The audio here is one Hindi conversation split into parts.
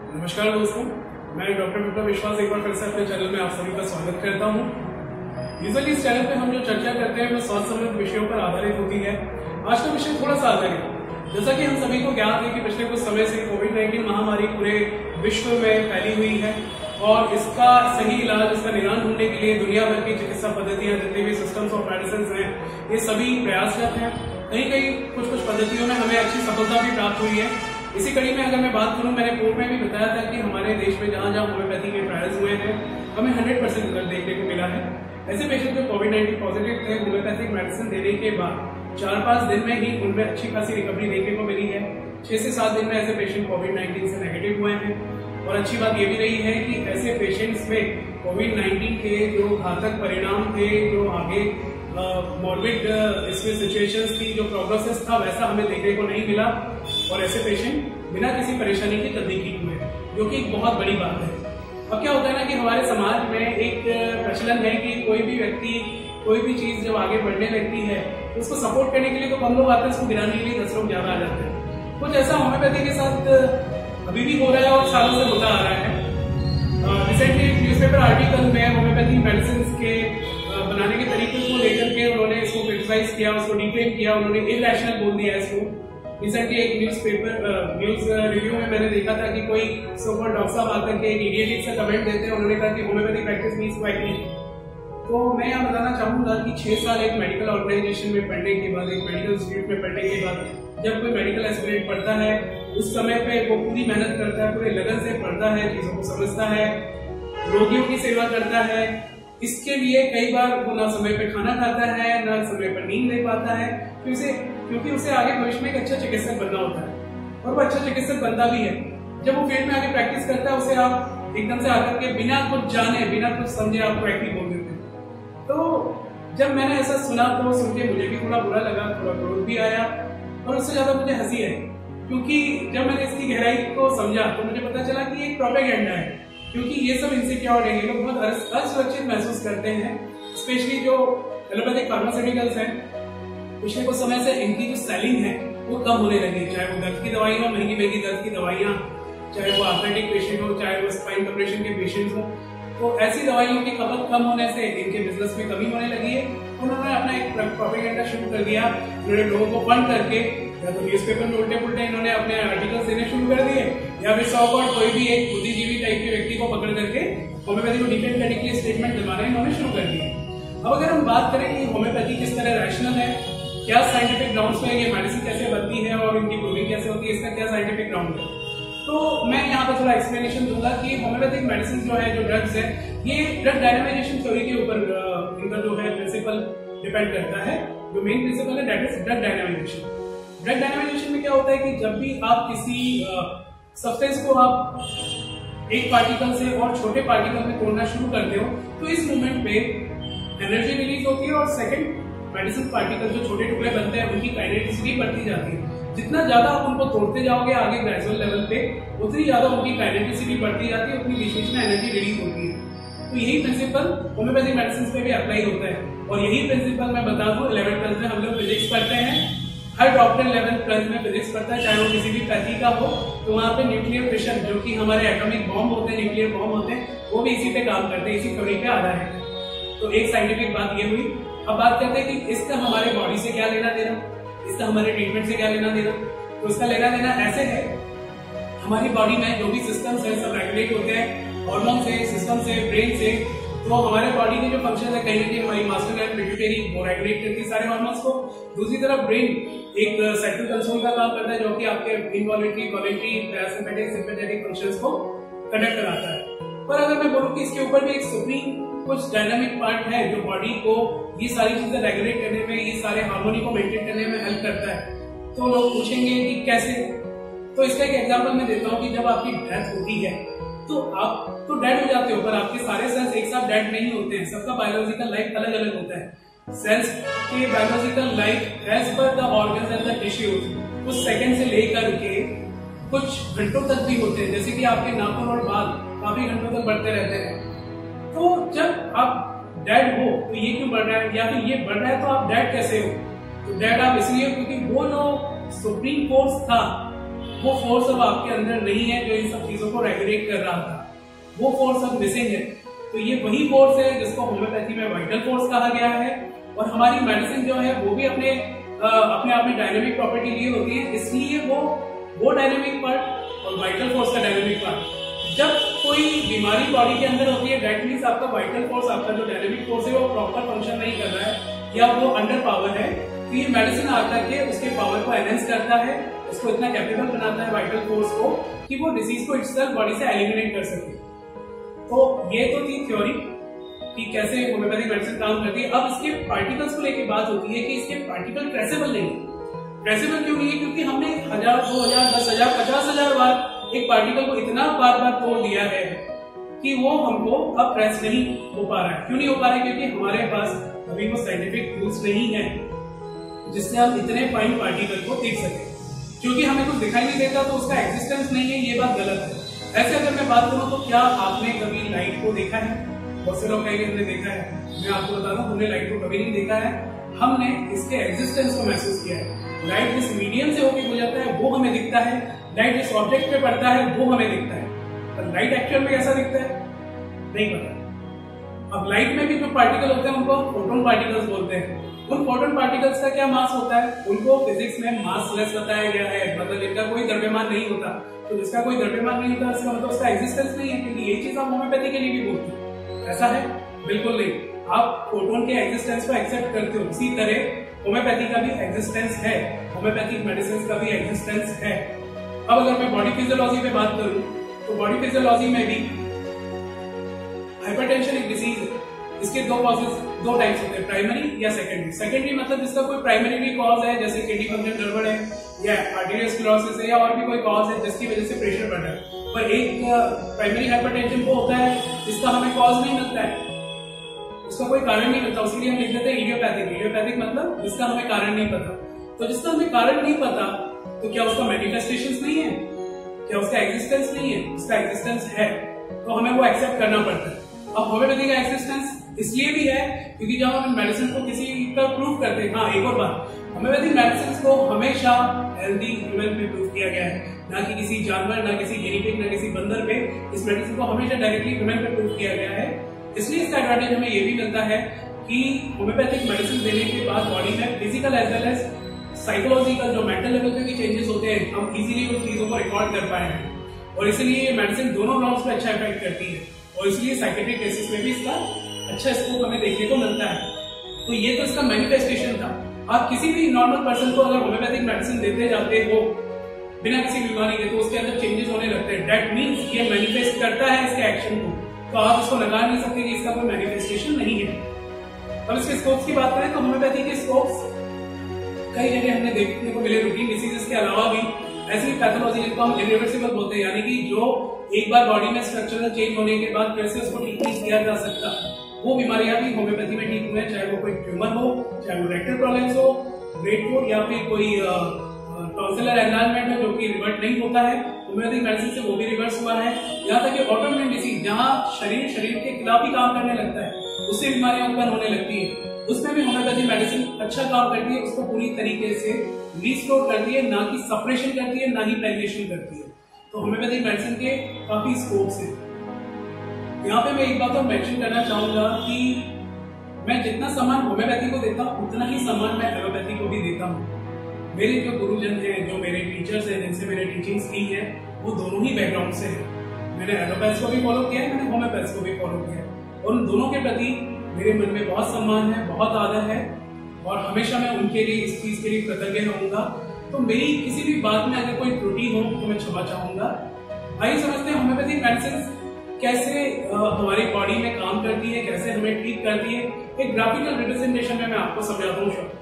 नमस्कार दोस्तों, मैं डॉक्टर विप्लव विश्वास एक बार फिर से अपने चैनल में आप सभी का स्वागत करता हूं। यूजुअली इस चैनल पे हम जो चर्चा करते हैं वो स्वास्थ्य संबंधित विषयों पर आधारित होती है। आज का विषय थोड़ा सा अलग है। जैसा कि हम सभी को ज्ञात है कि पिछले कुछ समय से कोविड-19 महामारी पूरे विश्व में फैली हुई है और इसका सही इलाज, इसका निदान ढूंढने के लिए दुनिया भर की चिकित्सा पद्धतियां, जितने भी सिस्टम्स और मेडिसिन हैं, ये सभी प्रयासरत हैं। कहीं कहीं कुछ पद्धतियों में हमें अच्छी सफलता भी प्राप्त हुई है। इसी कड़ी में अगर मैं बात करूं, मैंने पूर्व में भी बताया था कि हमारे देश में जहां जहां होम्योपैथी के ट्रायल्स हुए हैं, हमें 100% रिजल्ट देखने को मिला है। ऐसे पेशेंट जो कोविड-19 पॉजिटिव थे, होम्योपैथिक मेडिसिन देने के बाद 4-5 दिन में ही उनमें अच्छी खासी रिकवरी देखने को मिली है। 6 से 7 दिन में ऐसे पेशेंट कोविड-19 से नेगेटिव हुए हैं। और अच्छी बात ये भी रही है कि ऐसे पेशेंट्स में कोविड-19 के जो घातक परिणाम थे, जो आगे मॉर्बिड इसमें सिचुएशंस थी, जो प्रोग्रेसेस था, वैसा हमें देखने को नहीं मिला और ऐसे पेशेंट बिना किसी परेशानी के जल्दी ठीक हुए, जो कि एक बहुत बड़ी बात है। अब क्या होता है ना कि हमारे समाज में एक प्रचलन है कि कोई भी व्यक्ति कोई भी चीज जब आगे बढ़ने लगती है तो उसको सपोर्ट करने के लिए तो कम लोग आते हैं, उसको गिराने के लिए 10 लोग ज्यादा आ जाते हैं। कुछ ऐसा होम्योपैथी के साथ अभी भी हो रहा है और सालों से होता आ रहा है। रिसेंटली न्यूज़पेपर आर्टिकल में होम्योपैथी मेडिसिन के बनाने के तरीके को लेकर के उन्होंने इसको क्रिटिसाइज किया, उसको डिफेम किया, उन्होंने इरैशनल बोल दिया इसको। रिसेंटली एक न्यूज़ रिव्यू में मैंने देखा था कि कोई सुपर डॉक्टर साहब आकर के एक इडियटिक सा कमेंट देते हैं, उन्होंने कहा कि होम्योपैथिक प्रैक्टिस मींस क्वैकिंग। तो मैं यहाँ बताना चाहूंगा कि 6 साल एक मेडिकल ऑर्गेनाइजेशन में पढ़ने के बाद, एक मेडिकल इंस्टीट्यूट में पढ़ने के बाद, जब कोई मेडिकल एस्पिरेंट पढ़ता है, उस समय पे वो पूरी मेहनत करता है, पूरे लगन से पढ़ता है, चीजों को समझता है, रोगियों की सेवा करता है। इसके लिए कई बार वो ना समय पे खाना खाता है, ना समय पर नींद ले पाता है, क्योंकि उसे आगे भविष्य में एक अच्छा चिकित्सक बनना होता है और वो अच्छा चिकित्सक बनता भी है। जब वो फील्ड में आगे प्रैक्टिस करता है, उसे आप एकदम से आकर के बिना कुछ जाने, बिना कुछ समझे आप प्रैक्टिस बोल देते हैं। तो जब मैंने ऐसा सुना तो सुन के मुझे भी थोड़ा बुरा लगा, थोड़ा क्रोध भी आया और उससे ज्यादा मुझे हंसी आई, क्योंकि जब मैंने इसकी गहराई को समझा तो मुझे पता चला कि एक प्रोपेगेंडा है। क्योंकि ये सब इनसिक्योर है, ये लोग बहुत असुरक्षित महसूस करते हैं, स्पेशली जो एलोपैथिक फार्मास्यूटिकल्स हैं। पिछले कुछ समय से इनकी जो सेलिंग है वो कम होने लगी, चाहे वो दर्द की दवाई हो, महंगी महंगी दर्द की दवाइयाँ, चाहे वो आर्थराइटिक पेशेंट हो, चाहे वो स्पाइन कंप्रेशन के पेशेंट्स हो। तो ऐसी दवाइयों की खपत कम होने से इनके बिजनेस में कमी होने लगी है। उन्होंने अपना एक प्रोपेगेंडा शुरू कर दिया। उन्होंने लोगों को फंड करके या तो न्यूज़पेपर में उल्टे पुल्टे इन्होंने अपने आर्टिकल्स देने शुरू कर दिए, या फिर सॉकॉट कोई भी एक बुद्धिजीवी टाइप के व्यक्ति को पकड़ करके होम्योपैथी को डिफेंड करने के लिए स्टेटमेंट दिलवाना इन्होंने शुरू कर दिया। अब अगर हम बात करें कि होम्योपैथी किस तरह रैशनल है, क्या साइंटिफिक ग्राउंड्स पे ये मेडिसिन कैसे बनती है और इनकी प्रूविंग कैसे होती है, इसका क्या साइंटिफिक ग्राउंड है, तो मैं यहाँ पर थोड़ा एक्सप्लेनेशन दूंगा कि होम्योपैथिक मेडिसिन जो है, जो ड्रग्स है, ये ड्रग डायनामाइजेशन थ्योरी के ऊपर इनका जो है प्रिंसिपल डिपेंड करता है। जो मेन प्रिंसिपल है that is drug dynamisation. Drug dynamisation में क्या होता है कि जब भी आप किसी सब्सटेंस को आप एक पार्टिकल से और छोटे पार्टिकल में तोड़ना शुरू करते हो, तो इस मूवमेंट पे एनर्जी रिलीज होती है और सेकंड मेडिसिन पार्टिकल जो छोटे टुकड़े बनते हैं उनकी काइनेटिसिटी बढ़ती जाती है। जितना ज्यादा आप उनको तोड़ते जाओगे आगे ग्रेजुअल लेवल पे, उतनी ज्यादा उनकी काइनेटिसिटी बढ़ती जाती है, उतनी विशेष में एनर्जी रिलीज होती है। तो यही प्रिंसिपल होम्योपैथिक मेडिसिन पे भी अप्लाई होता है। और यही प्रिंसिपल मैं बता दूं, 11th 12th में हम लोग फिजिक्स पढ़ते हैं, हर डॉक्टर 11th 12th में फिजिक्स पढ़ता है, चाहे वो किसी भी पैथी का हो। तो वहाँ पे न्यूक्लियर फिशन, जो कि हमारे एटॉमिक बॉम्ब होते हैं, न्यूक्लियर बॉम्ब होते हैं, वो भी इसी पे काम करते हैं, इसी थ्योरी पे आधारित है। तो एक साइंटिफिक बात ये हुई। अब बात करते हैं कि इसका हमारे बॉडी से क्या लेना देना, इसका हमारे ट्रीटमेंट से क्या लेना देना। तो इसका लेना देना ऐसे है, हमारी बॉडी में जो भी सिस्टम्स है सब रेगुलेट होते हैं हार्मोन से, सिस्टम से, ब्रेन से। तो हमारे बॉडी के जो फंक्शन है, कहीं ना कहीं हमारी मास्टर ग्लैंड पिट्यूटरी वो रेगुलेट करती है सारे हार्मोन्स को। दूसरी तरफ ब्रेन एक सेंट्रल कंसोल का काम करता है, जो कि आपके involuntary, voluntary, parasympathetic, sympathetic functions को कंडक्ट कराता है। पर अगर मैं बोलूं कि इसके ऊपर भी एक सुप्रीम कुछ डायनामिक पार्ट है जो बॉडी को ये सारी चीजें रेगुलेट करने में, ये सारे हार्मोनी को मेंटेन करने में हेल्प करता है, तो लोग पूछेंगे कि कैसे। तो इसका एक एग्जांपल मैं देता हूँ कि जब आपकी डेथ होती है तो आप तो डेड हो जाते हो, पर आपके सारे सेल्स एक साथ डेड नहीं होते हैं। सबका बायोलॉजिकल लाइफ अलग अलग होता है। सेल्स के बायोलॉजिकल लाइफ एज पर the organs and the tissues कुछ सेकंड से लेकर के कुछ घंटों तक भी होते हैं। जैसे कि आपके नाखून और बाल काफी घंटों तक बढ़ते रहते हैं। तो जब आप डेड हो तो ये क्यों बढ़ रहा है, या फिर ये बढ़ रहा है तो आप डेड कैसे हो? तो डेड आप इसलिए क्योंकि वो जो सुप्रीम फोर्स था वो फोर्स अब आपके अंदर नहीं है जो इन सब चीजों को को रेगुलेट कर रहा था, वो फोर्स अब मिसिंग है। तो ये वही फोर्स है जिसको होम्योपैथी में वाइटल फोर्स कहा गया है। और हमारी मेडिसिन जो है वो भी अपने आप में डायनेमिक प्रॉपर्टी लिए होती है, इसलिए वो डायनेमिक पार्ट और वाइटल फोर्स का डायनेमिक पार्ट, जब कोई बीमारी बॉडी के अंदर होती है दैट मींस आपका वाइटल फोर्स, आपका जो डायनेमिक फोर्स है वो प्रॉपर फंक्शन नहीं कर रहा है या वो अंडर पावर है, तो ये मेडिसिन आकर के उसके पावर को एनहेंस करता है, उसको इतना कैपेबल बनाता है वाइटल फोर्स को कि वो डिजीज को इटसेल्फ बॉडी से एलिमिनेट कर सके। तो ये तो थी थ्योरी कि कैसे होम्योपैथिक मेडिसिन काम करती है। अब इसके पार्टिकल्स को लेकर बात होती है कि इसके पार्टिकल ट्रेसेबल नहीं है। ट्रेसेबल क्यों नहीं है? क्योंकि हमने 1000, 2000, 10,000, 50,000 बार एक पार्टिकल को इतना बार बार तोड़ दिया है कि वो हमको अब ट्रेस नहीं हो पा रहा है। क्यों नहीं हो पा रहा है? क्योंकि हमारे पास अभी वो साइंटिफिक टूल्स नहीं है जिससे हम इतने फाइन पार्टिकल को देख सके। क्योंकि हमें कुछ दिखाई नहीं देता तो उसका एग्जिस्टेंस नहीं है, ये बात गलत है। ऐसे अगर मैं बात करूं तो क्या आपने कभी लाइट को देखा है? बहुत से लोग कहेंगे हमने देखा है। मैं आपको बता दूं हमने लाइट को कभी नहीं देखा है, हमने इसके एग्जिस्टेंस को महसूस किया है। लाइट जिस मीडियम से होकर गुजरता है वो हमें दिखता है, लाइट जिस ऑब्जेक्ट पे पड़ता है वो हमें दिखता है, पर लाइट एक्चुअल में कैसा दिखता है नहीं पता। अब लाइट में भी जो पार्टिकल होते हैं उनको फोटोन पार्टिकल्स बोलते हैं। उन फोटोन पार्टिकल्स का क्या मास होता है? उनको फिजिक्स में मास लेस बताया गया है, मतलब जिनका कोई द्रव्यमान नहीं होता। तो जिसका कोई द्रव्यमान नहीं होता इसका मतलब उसका एग्जिस्टेंस नहीं है, क्योंकि ये चीज आप होम्योपैथी के लिए भी बोलते हैं। ऐसा है? बिल्कुल नहीं। आप फोटोन के एग्जिस्टेंस को एक्सेप्ट करते हो, उसी तरह होम्योपैथी का भी एग्जिस्टेंस है, होम्योपैथिक मेडिसिन का भी एग्जिस्टेंस है। अब अगर मैं बॉडी फिजियोलॉजी पे बात करूं तो बॉडी फिजियोलॉजी में भी हाइपरटेंशन एक डिजीज है। इसके दो टाइप्स होते हैं, प्राइमरी या सेकेंडरी। सेकेंडरी मतलब जिसका कोई प्राइमरी भी कॉज है, जैसे किडनी फंक्शन गड़बड़ है या आर्टेरियोस्क्लेरोसिस है या और भी कोई कॉज है जिसकी वजह से प्रेशर बढ़ रहा है। पर एक प्राइमरी हाइपरटेंशन वो होता है जिसका हमें कॉज नहीं मिलता है, उसका कोई कारण नहीं मिलता, उसके लिए हम लिख देते हैं इडियोपैथिक। इडियोपैथिक मतलब जिसका हमें कारण नहीं पता। तो जिसका हमें कारण नहीं पता तो क्या उसका मैनिफेस्टेशंस नहीं है? क्या उसका एग्जिस्टेंस नहीं है? उसका एग्जिस्टेंस है, तो हमें वो एक्सेप्ट करना पड़ता है। अब होम्योपैथी का एग्जिस्टेंस इसलिए भी है क्योंकि जब हम मेडिसिन को किसी पर प्रूव करते हैं, हाँ एक और बात, होम्योपैथिक मेडिसिन को हमेशा हेल्दी ह्यूमन पे प्रूव किया गया है, ना कि किसी जानवर, ना किसी गिनी पिग, ना किसी बंदर पे। इस मेडिसिन को हमेशा डायरेक्टली ह्यूमन पे प्रूव किया गया है। इसलिए इसका एडवांटेज हमें ये भी मिलता है कि होम्योपैथिक मेडिसिन देने के बाद बॉडी में physical as well as psychological जो मेंटल लेवल पे भी चेंजेस होते हैं, हम इजीली उन चीजों को रिकॉर्ड कर पाए हैं। और इसलिए ये मेडिसिन दोनों ग्राउंड्स पे अच्छा इफेक्ट करती है और इसलिए साइकेट्रिक केसेस में भी इसका अच्छा स्कोप हमें देखने को मिलता है। तो ये तो इसका मैनिफेस्टेशन था। आप किसी भी नॉर्मल पर्सन को अगर होम्योपैथिक मेडिसिन देते जाते हो बिना किसी बीमारी के, तो उसके अंदर चेंजेस होने लगते हैं। दैट मींस ये मैनिफेस्ट करता है इसके एक्शन को, तो आप इसको नकार नहीं सकते कि इसका कोई मैनिफेस्टेशन नहीं है। अब इसके स्कोप्स की बात करें तो होम्योपैथी के स्कोप्स कई जगह हमने देखने को मिले। रूटीन डिसीजेस के अलावा भी ऐसी पैथोलॉजी जिनको हम इरिवर्सिबल बोलते हैं, यानी कि जो एक बार बॉडी में स्ट्रक्चरल चेंज होने के बाद फिर से उसको ठीक नहीं किया जा सकता, वो बीमारियां भी होम्योपैथी में ठीक हुए। चाहे वो कोई ट्यूमर हो, चाहे वो रेक्टल प्रॉब्लम्स हो, वेट हो, या फिर कोई टॉन्सिलर एनलार्जमेंट हो जो कि रिवर्ट नहीं होता है, होम्योपैथिक मेडिसिन से वो भी रिवर्स हुआ है। यहाँ तक कि ऑटोइम्यून डिसीज जहाँ शरीर के खिलाफ ही काम करने लगता है, उससे बीमारियां उत्पन्न होने लगती है, उसमें भी होम्योपैथी मेडिसिन अच्छा काम करती है, उसको पूरी तरीके से रिस्टोर करती है, ना कि सप्रेशन करती है, ना ही पैलिएशन करती है। तो होम्योपैथिक मेडिसिन के काफी स्कोप्स हैं। यहाँ पे मैं एक बात और मेंशन करना चाहूंगा कि मैं जितना सम्मान होम्योपैथी को देता हूँ उतना ही सम्मान मैं एलोपैथी को भी देता हूँ। मेरे जो गुरुजन हैं, जो मेरे टीचर्स हैं, जिनसे मैंने टीचिंग्स की है, वो दोनों ही बैकग्राउंड से हैं। मैंने एलोपैथ्स को भी फॉलो किया है, मैंने होम्योपैथ्स को भी फॉलो किया है, और उन दोनों के प्रति मेरे मन में बहुत सम्मान है, बहुत आदर है, और हमेशा मैं उनके लिए इस चीज के लिए कृतज्ञ रहूंगा। तो मेरी किसी भी बात में अगर कोई त्रुटि हो तो मैं क्षमा चाहूंगा। आइए समझते हैं होम्योपैथिक मेडिसिन कैसे हमारी बॉडी में काम करती है, कैसे हमें ठीक करती है। एक ग्राफिकल रिप्रेजेंटेशन में मैं आपको समझाता हूँ।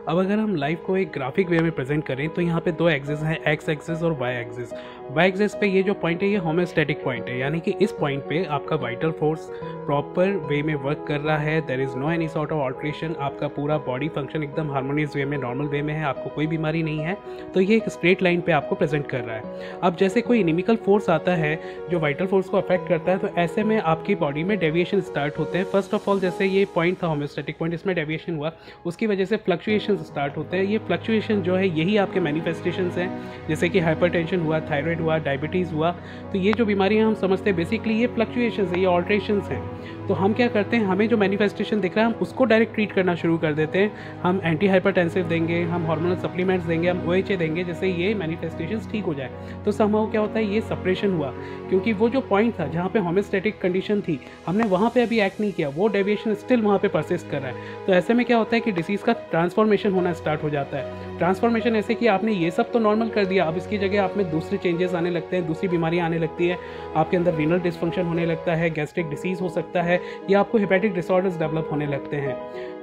अब अगर हम लाइफ को एक ग्राफिक वे में प्रेजेंट करें तो यहाँ पे दो एक्सिस हैं, एक्स एक्सिस और वाई एक्सिस। वाई एक्सिस पे ये जो पॉइंट है ये होम्योस्टैटिक पॉइंट है, यानी कि इस पॉइंट पे आपका वाइटल फोर्स प्रॉपर वे में वर्क कर रहा है, there is no any sort of alteration, आपका पूरा बॉडी फंक्शन एकदम हार्मोनियस वे में, नॉर्मल वे में है, आपको कोई बीमारी नहीं है। तो ये एक स्ट्रेट लाइन पे आपको प्रेजेंट कर रहा है। अब जैसे कोई इनिमिकल फोर्स आता है जो वाइटल फोर्स को अफेक्ट करता है, तो ऐसे में आपकी बॉडी में डेविएशन स्टार्ट होते हैं। फर्स्ट ऑफ ऑल जैसे ये पॉइंट था होम्योस्टैटिक पॉइंट, इसमें डेविएशन हुआ, उसकी वजह से फ्लक्चुएशन फ्लक्चुएशन स्टार्ट होते हैं। ये फ्लक्चुएशन जो है यही आपके मैनिफेस्टेशंस हैं, जैसे कि हाइपरटेंशन हुआ, थायराइड हुआ, डायबिटीज़ हुआ। तो ये जो बीमारियां हम समझते हैं बेसिकली ये फ्लक्चुएशंस है, ये ऑल्ट्रेशंस हैं। तो हम क्या करते हैं, हमें जो मैनिफेस्टेशन दिख रहा है हम उसको डायरेक्ट ट्रीट करना शुरू कर देते हैं। हम एंटी हाइपरटेंसिव देंगे, हम हार्मोनल सप्लीमेंट्स देंगे, हम OHA देंगे, जैसे ये मैनिफेस्टेशंस ठीक हो जाए। तो समहाउ क्या होता है, ये सप्रेशन हुआ, क्योंकि वो जो पॉइंट था जहाँ पे होम्योस्टैटिक कंडीशन थी हमने वहाँ पे अभी एक्ट नहीं किया, वो डेविएशन स्टिल वहाँ पे परसिस्ट कर रहा है। तो ऐसे में क्या होता है कि डिसीज़ का ट्रांसफॉर्मेशन होना स्टार्ट हो जाता है। ट्रांसफॉर्मेशन ऐसे कि आपने ये सब तो नॉर्मल कर दिया, अब इसकी जगह आप में दूसरे चेंजेस आने लगते हैं, दूसरी बीमारियाँ आने लगती है, आपके अंदर रीनल डिसफंक्शन होने लगता है, गैस्ट्रिक डिसीज़ हो सकता है, या आपको हेपेटिक डिसऑर्डर्स डेवलप होने लगते हैं।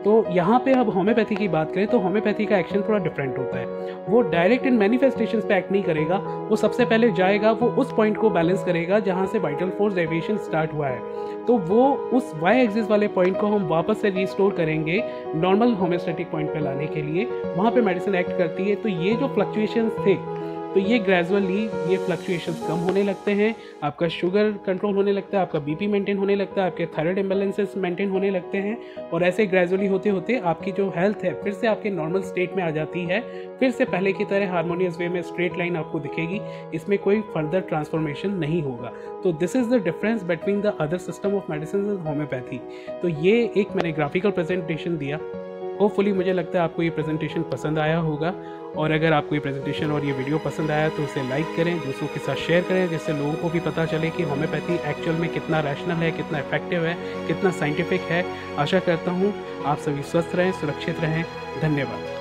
तो यहाँ पे अब होम्योपैथी की बात करें तो होम्योपैथी का एक्शन थोड़ा डिफरेंट होता है। वो डायरेक्ट इन मैनिफेस्टेशंस पे एक्ट नहीं करेगा, वो सबसे पहले जाएगा, वो उस पॉइंट को बैलेंस करेगा जहाँ से वाइटल फोर्स डेविएशन स्टार्ट हुआ है। तो वो उस वाई एक्सिस वाले पॉइंट को हम वापस से रिस्टोर करेंगे नॉर्मल होम्योस्टैटिक पॉइंट पे लाने के लिए, वहाँ पे मेडिसिन एक्ट करती है। तो ये जो फ्लक्चुएशंस थे तो ये ग्रेजुअली ये फ्लक्चुएशंस कम होने लगते हैं, आपका शुगर कंट्रोल होने लगता है, आपका बीपी मेंटेन होने लगता है, आपके थायराइड इम्बैलेंसेस मेंटेन होने लगते हैं, और ऐसे ग्रेजुअली होते होते आपकी जो हेल्थ है फिर से आपके नॉर्मल स्टेट में आ जाती है, फिर से पहले की तरह हार्मोनियस वे में स्ट्रेट लाइन आपको दिखेगी, इसमें कोई फर्दर ट्रांसफॉर्मेशन नहीं होगा। तो this is the difference between the other system of medicine and homeopathy. तो ये एक मैंने ग्राफिकल प्रेजेंटेशन दिया। होपफुली मुझे लगता है आपको ये प्रेजेंटेशन पसंद आया होगा, और अगर आपको ये प्रेजेंटेशन और ये वीडियो पसंद आया तो इसे लाइक करें, दूसरों के साथ शेयर करें, जिससे लोगों को भी पता चले कि होम्योपैथी एक्चुअल में कितना रैशनल है, कितना इफेक्टिव है, कितना साइंटिफिक है। आशा करता हूँ आप सभी स्वस्थ रहें, सुरक्षित रहें। धन्यवाद।